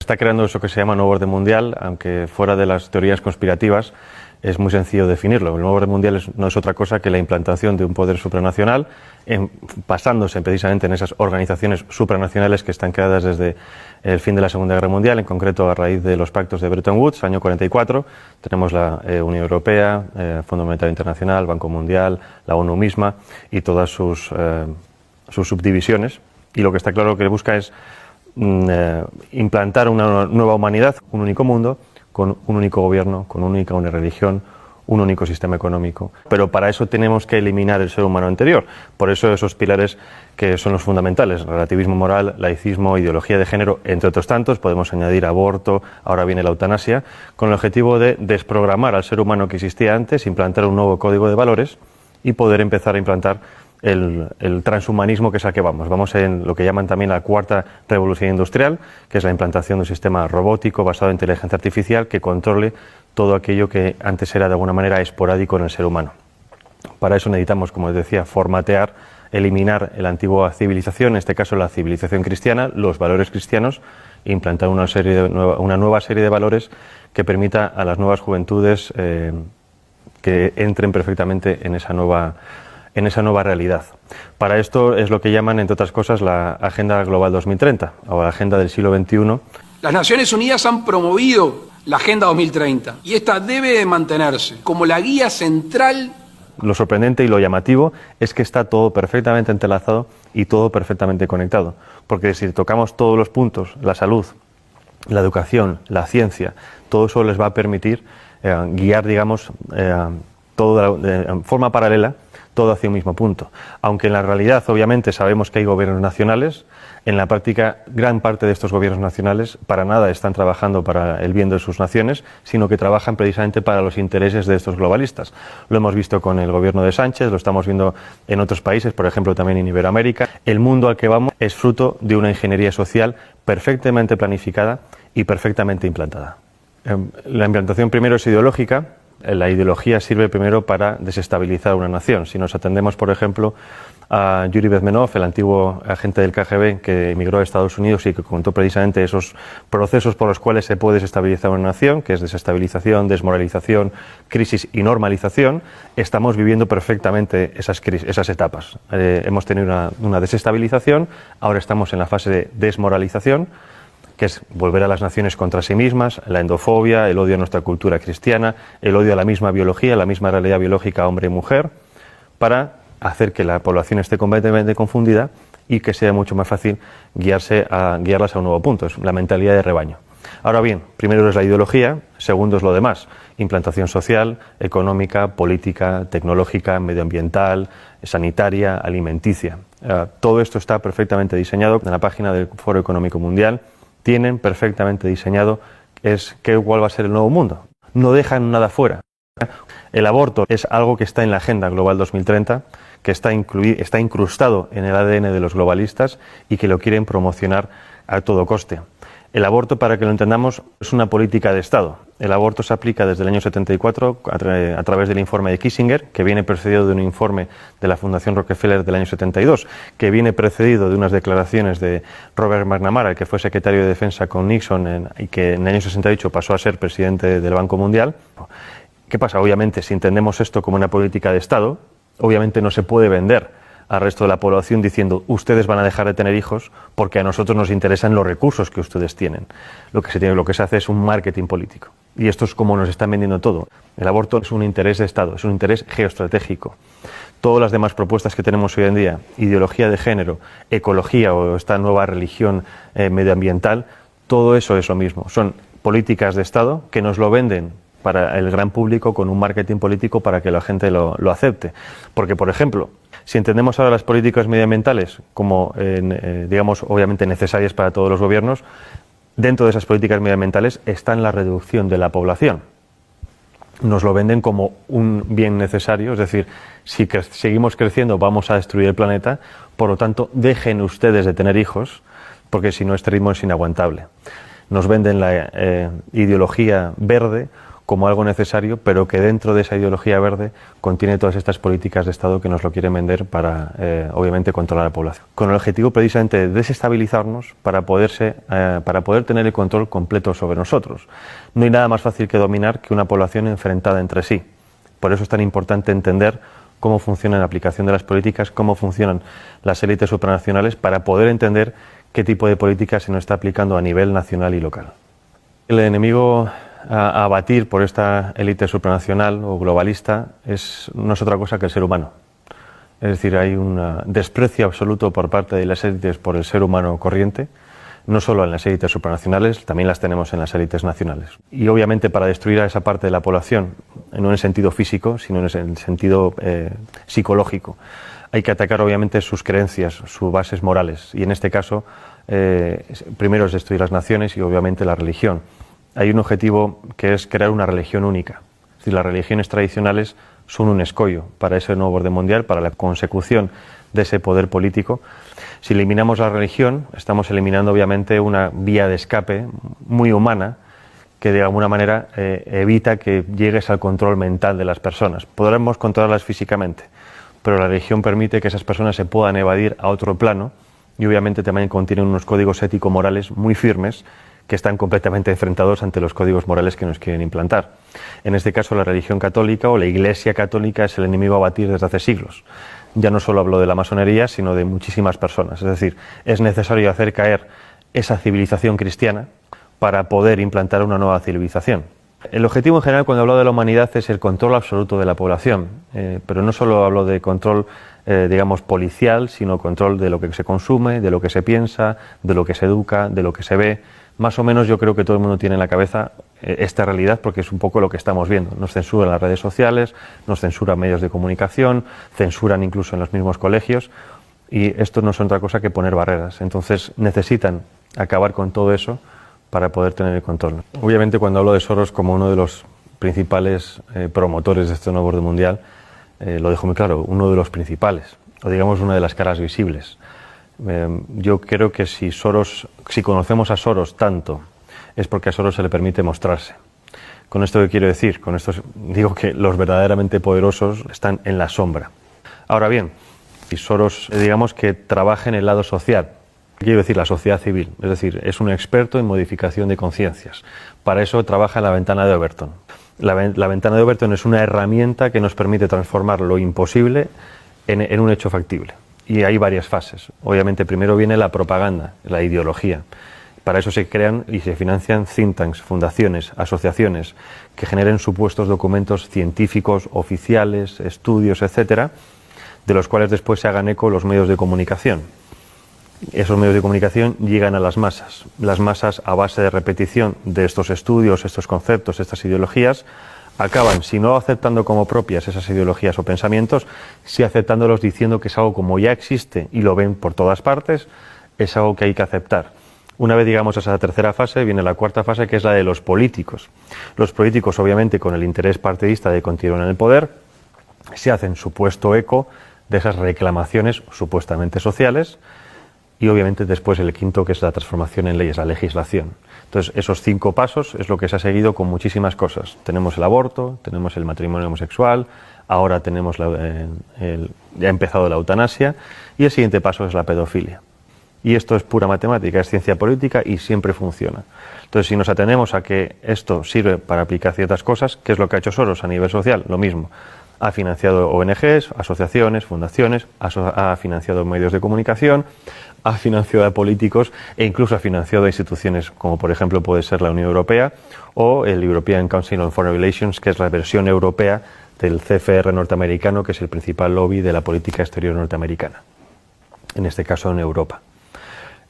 Está creando eso que se llama nuevo orden mundial, aunque fuera de las teorías conspirativas es muy sencillo definirlo. El nuevo orden mundial no es otra cosa que la implantación de un poder supranacional, basándose precisamente en esas organizaciones supranacionales que están creadas desde el fin de la Segunda Guerra Mundial, en concreto a raíz de los pactos de Bretton Woods, año 44. Tenemos la Unión Europea, Fondo Monetario Internacional, Banco Mundial, la ONU misma y todas sus subdivisiones. Y lo que está claro que busca es implantar una nueva humanidad, un único mundo, con un único gobierno, con una única religión, un único sistema económico. Pero para eso tenemos que eliminar el ser humano anterior. Por eso esos pilares que son los fundamentales: relativismo moral, laicismo, ideología de género, entre otros tantos. Podemos añadir aborto, ahora viene la eutanasia, con el objetivo de desprogramar al ser humano que existía antes, implantar un nuevo código de valores y poder empezar a implantar el transhumanismo, que es al que vamos. Vamos en lo que llaman también la cuarta revolución industrial, que es la implantación de un sistema robótico basado en inteligencia artificial que controle todo aquello que antes era de alguna manera esporádico en el ser humano. Para eso necesitamos, como les decía, formatear, eliminar la antigua civilización, en este caso la civilización cristiana, los valores cristianos, e implantar una nueva serie de valores que permita a las nuevas juventudes que entren perfectamente en esa nueva realidad. Para esto es lo que llaman, entre otras cosas, la Agenda Global 2030 o la Agenda del siglo XXI. Las Naciones Unidas han promovido la Agenda 2030 y esta debe de mantenerse como la guía central. Lo sorprendente y lo llamativo es que está todo perfectamente entrelazado y todo perfectamente conectado, porque si tocamos todos los puntos, la salud, la educación, la ciencia, todo eso les va a permitir guiar, digamos, todo de forma paralela, todo hacia un mismo punto. Aunque en la realidad, obviamente, sabemos que hay gobiernos nacionales, en la práctica, gran parte de estos gobiernos nacionales para nada están trabajando para el bien de sus naciones, sino que trabajan precisamente para los intereses de estos globalistas. Lo hemos visto con el gobierno de Sánchez, lo estamos viendo en otros países, por ejemplo, también en Iberoamérica. El mundo al que vamos es fruto de una ingeniería social perfectamente planificada y perfectamente implantada. La implantación primero es ideológica. La ideología sirve primero para desestabilizar una nación. Si nos atendemos, por ejemplo, a Yuri Bezmenov, el antiguo agente del KGB que emigró a Estados Unidos y que contó precisamente esos procesos por los cuales se puede desestabilizar una nación, que es desestabilización, desmoralización, crisis y normalización, estamos viviendo perfectamente esas etapas. Hemos tenido una desestabilización, ahora estamos en la fase de desmoralización, que es volver a las naciones contra sí mismas, la endofobia, el odio a nuestra cultura cristiana, el odio a la misma biología, la misma realidad biológica hombre y mujer, para hacer que la población esté completamente confundida y que sea mucho más fácil guiarlas a un nuevo punto. Es la mentalidad de rebaño. Ahora bien, primero es la ideología, segundo es lo demás: implantación social, económica, política, tecnológica, medioambiental, sanitaria, alimenticia. Todo esto está perfectamente diseñado en la página del Foro Económico Mundial. Tienen perfectamente diseñado cuál va a ser el nuevo mundo. No dejan nada fuera. El aborto es algo que está en la Agenda Global 2030, que está incrustado en el ADN de los globalistas y que lo quieren promocionar a todo coste. El aborto, para que lo entendamos, es una política de Estado. El aborto se aplica desde el año 74 a través del informe de Kissinger, que viene precedido de un informe de la Fundación Rockefeller del año 72, que viene precedido de unas declaraciones de Robert McNamara, el que fue secretario de Defensa con Nixon y que en el año 68 pasó a ser presidente del Banco Mundial. ¿Qué pasa? Obviamente, si entendemos esto como una política de Estado, obviamente no se puede vender al resto de la población diciendo: ustedes van a dejar de tener hijos porque a nosotros nos interesan los recursos que ustedes tienen. Lo que se hace es un marketing político. Y esto es como nos están vendiendo todo. El aborto es un interés de Estado, es un interés geoestratégico. Todas las demás propuestas que tenemos hoy en día, ideología de género, ecología o esta nueva religión medioambiental, todo eso es lo mismo. Son políticas de Estado que nos lo venden para el gran público con un marketing político para que la gente lo acepte. Porque, por ejemplo, si entendemos ahora las políticas medioambientales como, digamos, obviamente necesarias para todos los gobiernos, dentro de esas políticas medioambientales está la reducción de la población. Nos lo venden como un bien necesario, es decir, si seguimos creciendo vamos a destruir el planeta, por lo tanto dejen ustedes de tener hijos, porque si no este ritmo es inaguantable. Nos venden la ideología verde como algo necesario, pero que dentro de esa ideología verde contiene todas estas políticas de Estado que nos lo quieren vender para, obviamente, controlar a la población. Con el objetivo precisamente de desestabilizarnos para poder tener el control completo sobre nosotros. No hay nada más fácil que dominar que una población enfrentada entre sí. Por eso es tan importante entender cómo funciona la aplicación de las políticas, cómo funcionan las élites supranacionales, para poder entender qué tipo de política se nos está aplicando a nivel nacional y local. El enemigo a abatir por esta élite supranacional o globalista no es otra cosa que el ser humano. Es decir, hay un desprecio absoluto por parte de las élites por el ser humano corriente, no solo en las élites supranacionales, también las tenemos en las élites nacionales. Y obviamente para destruir a esa parte de la población, no en el sentido físico, sino en el sentido psicológico, hay que atacar obviamente sus creencias, sus bases morales. Y en este caso, primero es destruir las naciones y obviamente la religión. Hay un objetivo que es crear una religión única. Es decir, las religiones tradicionales son un escollo para ese nuevo orden mundial, para la consecución de ese poder político. Si eliminamos la religión, estamos eliminando obviamente una vía de escape muy humana que de alguna manera evita que llegues al control mental de las personas. Podremos controlarlas físicamente, pero la religión permite que esas personas se puedan evadir a otro plano y obviamente también contienen unos códigos ético-morales muy firmes que están completamente enfrentados ante los códigos morales que nos quieren implantar. En este caso, la religión católica o la Iglesia católica es el enemigo a batir desde hace siglos. Ya no solo hablo de la masonería, sino de muchísimas personas. Es decir, es necesario hacer caer esa civilización cristiana para poder implantar una nueva civilización. El objetivo en general cuando hablo de la humanidad es el control absoluto de la población, pero no solo hablo de control, digamos, policial, sino control de lo que se consume, de lo que se piensa, de lo que se educa, de lo que se ve. Más o menos yo creo que todo el mundo tiene en la cabeza esta realidad porque es un poco lo que estamos viendo. Nos censuran las redes sociales, nos censuran medios de comunicación, censuran incluso en los mismos colegios y esto no es otra cosa que poner barreras. Entonces necesitan acabar con todo eso para poder tener el control. Obviamente cuando hablo de Soros como uno de los principales promotores de este nuevo orden mundial, lo dejo muy claro, uno de los principales, o digamos una de las caras visibles. Yo creo que si conocemos a Soros tanto, es porque a Soros se le permite mostrarse. ¿Con esto qué quiero decir? Con esto digo que los verdaderamente poderosos están en la sombra. Ahora bien, si Soros, digamos que trabaja en el lado social, quiero decir la sociedad civil, es decir, es un experto en modificación de conciencias. Para eso trabaja en la ventana de Overton. La ventana de Overton es una herramienta que nos permite transformar lo imposible en un hecho factible. Y hay varias fases. Obviamente primero viene la propaganda, la ideología. Para eso se crean y se financian think tanks, fundaciones, asociaciones que generen supuestos documentos científicos, oficiales, estudios, etcétera, de los cuales después se hagan eco los medios de comunicación. Esos medios de comunicación llegan a las masas. Las masas, a base de repetición de estos estudios, estos conceptos, estas ideologías, acaban, si no aceptando como propias esas ideologías o pensamientos, sí aceptándolos diciendo que es algo como ya existe y lo ven por todas partes, es algo que hay que aceptar. Una vez llegamos a esa tercera fase, viene la cuarta fase, que es la de los políticos. Los políticos, obviamente, con el interés partidista de continuar en el poder, se hacen supuesto eco de esas reclamaciones supuestamente sociales y, obviamente, después el quinto, que es la transformación en leyes, la legislación. Entonces, esos 5 pasos es lo que se ha seguido con muchísimas cosas. Tenemos el aborto, tenemos el matrimonio homosexual, ahora tenemos ya ha empezado la eutanasia y el siguiente paso es la pedofilia. Y esto es pura matemática, es ciencia política y siempre funciona. Entonces, si nos atenemos a que esto sirve para aplicar ciertas cosas, ¿qué es lo que ha hecho Soros a nivel social? Lo mismo. Ha financiado ONGs, asociaciones, fundaciones, ha financiado medios de comunicación, ha financiado a políticos e incluso ha financiado a instituciones como por ejemplo puede ser la Unión Europea o el European Council on Foreign Relations, que es la versión europea del CFR norteamericano, que es el principal lobby de la política exterior norteamericana, en este caso en Europa.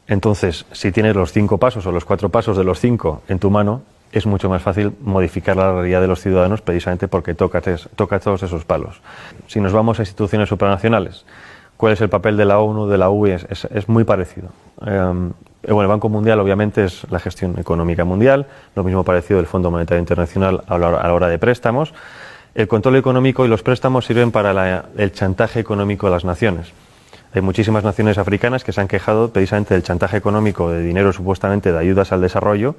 Entonces, si tienes los 5 pasos o los 4 pasos de los 5 en tu mano, es mucho más fácil modificar la realidad de los ciudadanos precisamente porque toca todos esos palos. Si nos vamos a instituciones supranacionales, ¿cuál es el papel de la ONU, de la UE? Es muy parecido. Bueno, el Banco Mundial obviamente es la gestión económica mundial, lo mismo parecido del Fondo Monetario Internacional a la hora de préstamos. El control económico y los préstamos sirven para el chantaje económico de las naciones. Hay muchísimas naciones africanas que se han quejado precisamente del chantaje económico, de dinero supuestamente de ayudas al desarrollo,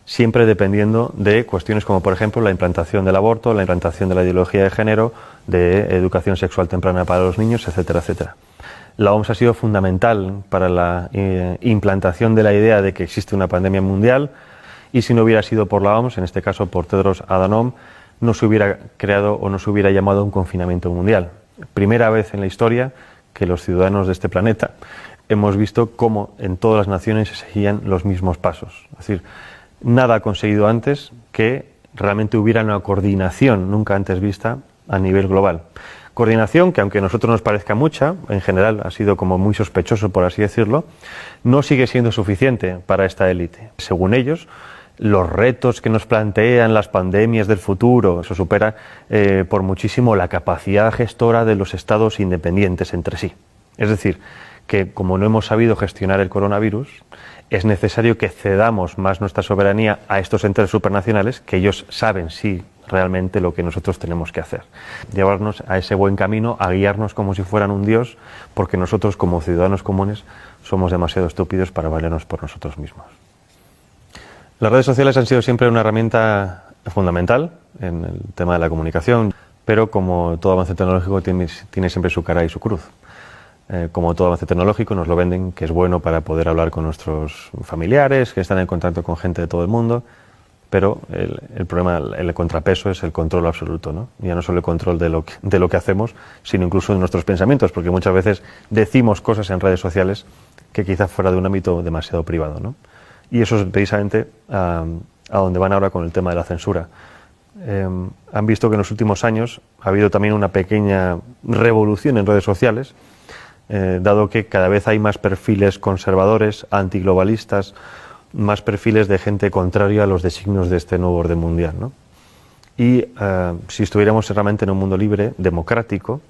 siempre dependiendo de cuestiones como, por ejemplo, la implantación del aborto, la implantación de la ideología de género, de educación sexual temprana para los niños, etcétera, etcétera. La OMS ha sido fundamental para la implantación de la idea de que existe una pandemia mundial, y si no hubiera sido por la OMS, en este caso por Tedros Adhanom, no se hubiera creado o no se hubiera llamado un confinamiento mundial. Primera vez en la historia que los ciudadanos de este planeta hemos visto cómo en todas las naciones se seguían los mismos pasos. Es decir, nada ha conseguido antes que realmente hubiera una coordinación nunca antes vista a nivel global. Coordinación que, aunque a nosotros nos parezca mucha, en general ha sido como muy sospechoso, por así decirlo, no sigue siendo suficiente para esta élite. Según ellos, los retos que nos plantean las pandemias del futuro, eso supera por muchísimo la capacidad gestora de los estados independientes entre sí. Es decir, que como no hemos sabido gestionar el coronavirus, es necesario que cedamos más nuestra soberanía a estos entes supranacionales, que ellos saben sí realmente lo que nosotros tenemos que hacer. Llevarnos a ese buen camino, a guiarnos como si fueran un dios, porque nosotros como ciudadanos comunes somos demasiado estúpidos para valernos por nosotros mismos. Las redes sociales han sido siempre una herramienta fundamental en el tema de la comunicación, pero como todo avance tecnológico tiene siempre su cara y su cruz. Como todo avance tecnológico nos lo venden que es bueno para poder hablar con nuestros familiares, que están en contacto con gente de todo el mundo, pero el problema, el contrapeso es el control absoluto, ¿no? Ya no solo el control de lo que hacemos, sino incluso de nuestros pensamientos, porque muchas veces decimos cosas en redes sociales que quizás fuera de un ámbito demasiado privado, ¿no? Y eso es precisamente a donde van ahora con el tema de la censura. Han visto que en los últimos años ha habido también una pequeña revolución en redes sociales, dado que cada vez hay más perfiles conservadores, antiglobalistas, más perfiles de gente contraria a los designios de este nuevo orden mundial, ¿no? Y si estuviéramos realmente en un mundo libre, democrático,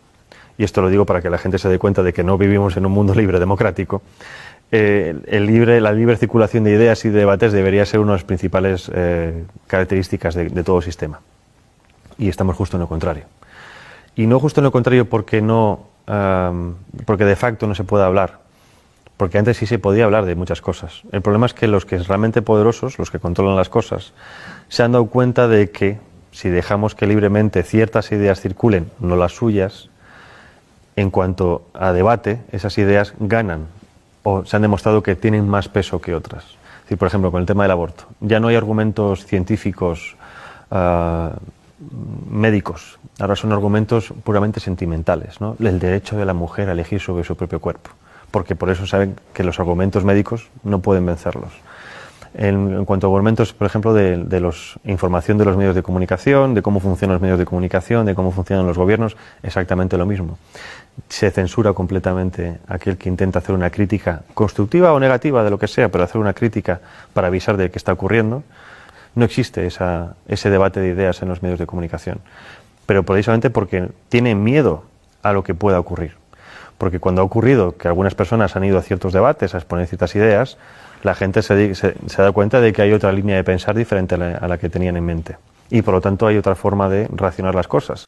y esto lo digo para que la gente se dé cuenta de que no vivimos en un mundo libre democrático, la libre circulación de ideas y de debates debería ser una de las principales características de todo sistema. Y estamos justo en lo contrario. Y no justo en lo contrario porque de facto no se puede hablar, porque antes sí se podía hablar de muchas cosas. El problema es que los que son realmente poderosos, los que controlan las cosas, se han dado cuenta de que si dejamos que libremente ciertas ideas circulen, no las suyas, en cuanto a debate, esas ideas ganan o se han demostrado que tienen más peso que otras. Es decir, por ejemplo, con el tema del aborto, ya no hay argumentos científicos médicos, ahora son argumentos puramente sentimentales, ¿no? El derecho de la mujer a elegir sobre su propio cuerpo, porque por eso saben que los argumentos médicos no pueden vencerlos. En cuanto a argumentos, por ejemplo, de información de los medios de comunicación, de cómo funcionan los medios de comunicación, de cómo funcionan los gobiernos, exactamente lo mismo. Se censura completamente aquel que intenta hacer una crítica constructiva o negativa de lo que sea, pero hacer una crítica para avisar de qué está ocurriendo. No existe ese debate de ideas en los medios de comunicación, pero precisamente porque tienen miedo a lo que pueda ocurrir. Porque cuando ha ocurrido que algunas personas han ido a ciertos debates a exponer ciertas ideas, la gente se da cuenta de que hay otra línea de pensar diferente a la que tenían en mente. Y por lo tanto hay otra forma de racionar las cosas.